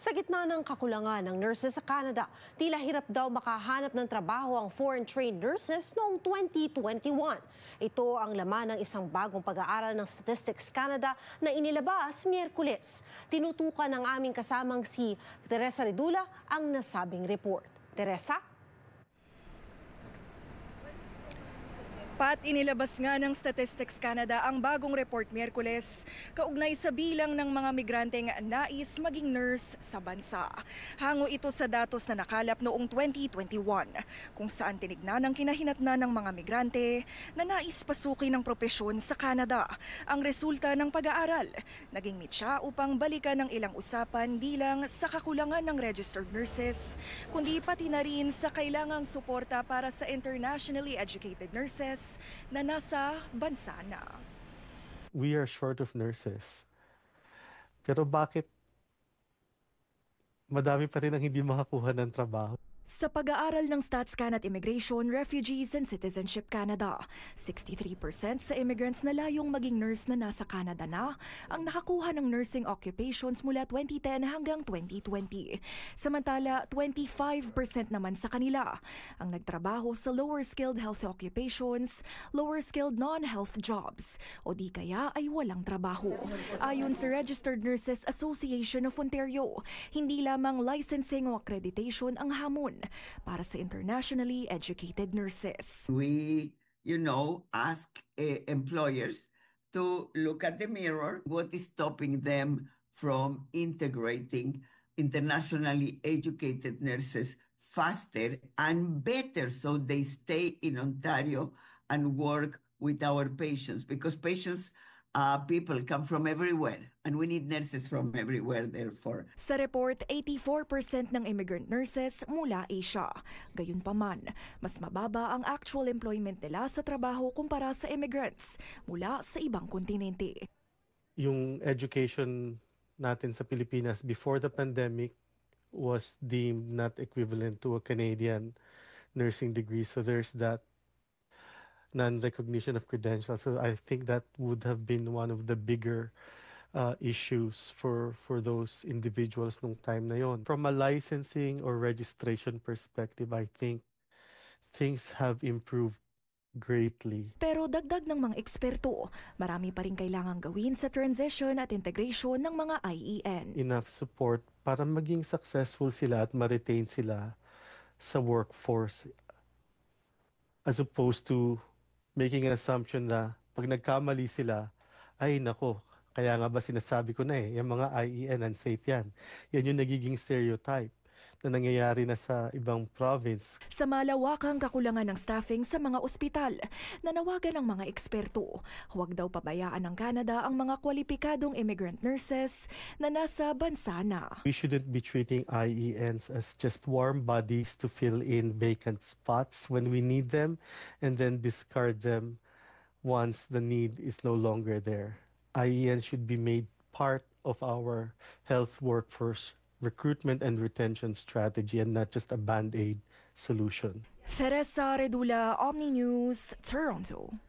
Sa gitna ng kakulangan ng nurses sa Canada, tila hirap daw makahanap ng trabaho ang foreign-trained nurses noong 2021. Ito ang laman ng isang bagong pag-aaral ng Statistics Canada na inilabas Miyerkules. Tinutukan ng aming kasamang si Teresa Redula ang nasabing report. Teresa? Pat, inilabas nga ng Statistics Canada ang bagong report Miyerkules kaugnay sa bilang ng mga migranteng nais maging nurse sa bansa. Hango ito sa datos na nakalap noong 2021 kung saan tinignan ang kinahinatnan ng mga migrante na nais pasukin ng propesyon sa Canada. Ang resulta ng pag-aaral, naging mitya upang balikan ng ilang usapan di lang sa kakulangan ng registered nurses, kundi pati na rin sa kailangang suporta para sa internationally educated nurses na nasa bansa na. We are short of nurses. Pero bakit madami pa rin ang hindi makakuha ng trabaho? Sa pag-aaral ng StatsCan at Immigration, Refugees and Citizenship Canada, 63% sa immigrants na layong maging nurse na nasa Canada na ang nakakuha ng nursing occupations mula 2010 hanggang 2020. Samantala, 25% naman sa kanila ang nagtrabaho sa lower-skilled health occupations, lower-skilled non-health jobs, o di kaya ay walang trabaho. Ayon sa Registered Nurses Association of Ontario, hindi lamang licensing o accreditation ang hamon para sa internationally educated nurses. We, ask employers to look at the mirror. What is stopping them from integrating internationally educated nurses faster and better so they stay in Ontario and work with our patients? Because people come from everywhere and we need nurses from everywhere, therefore. Sa report, 84% ng immigrant nurses mula Asia. Gayunpaman, mas mababa ang actual employment nila sa trabaho kumpara sa immigrants mula sa ibang kontinente. Yung education natin sa Pilipinas before the pandemic was deemed not equivalent to a Canadian nursing degree. So there's that non-recognition of credentials. So I think that would have been one of the bigger issues for those individuals nung time na yon. From a licensing or registration perspective, I think things have improved greatly. Pero dagdag ng mga eksperto, marami pa rin kailangang gawin sa transition at integration ng mga IEN. Enough support para maging successful sila at ma-retain sila sa workforce, as opposed to making an assumption na pag nagkamali sila, ay nako, kaya nga ba sinasabi ko na yung mga IEN unsafe yan. Yan yung nagiging stereotype na nangyayari na sa ibang province. Sa malawakang kakulangan ng staffing sa mga ospital, nanawagan ng mga eksperto, huwag daw pabayaan ng Canada ang mga kwalipikadong immigrant nurses na nasa bansa na. We shouldn't be treating IENs as just warm bodies to fill in vacant spots when we need them and then discard them once the need is no longer there. IENs should be made part of our health workforce recruitment and retention strategy and not just a band-aid solution. Teresa Redula, Omni News, Toronto.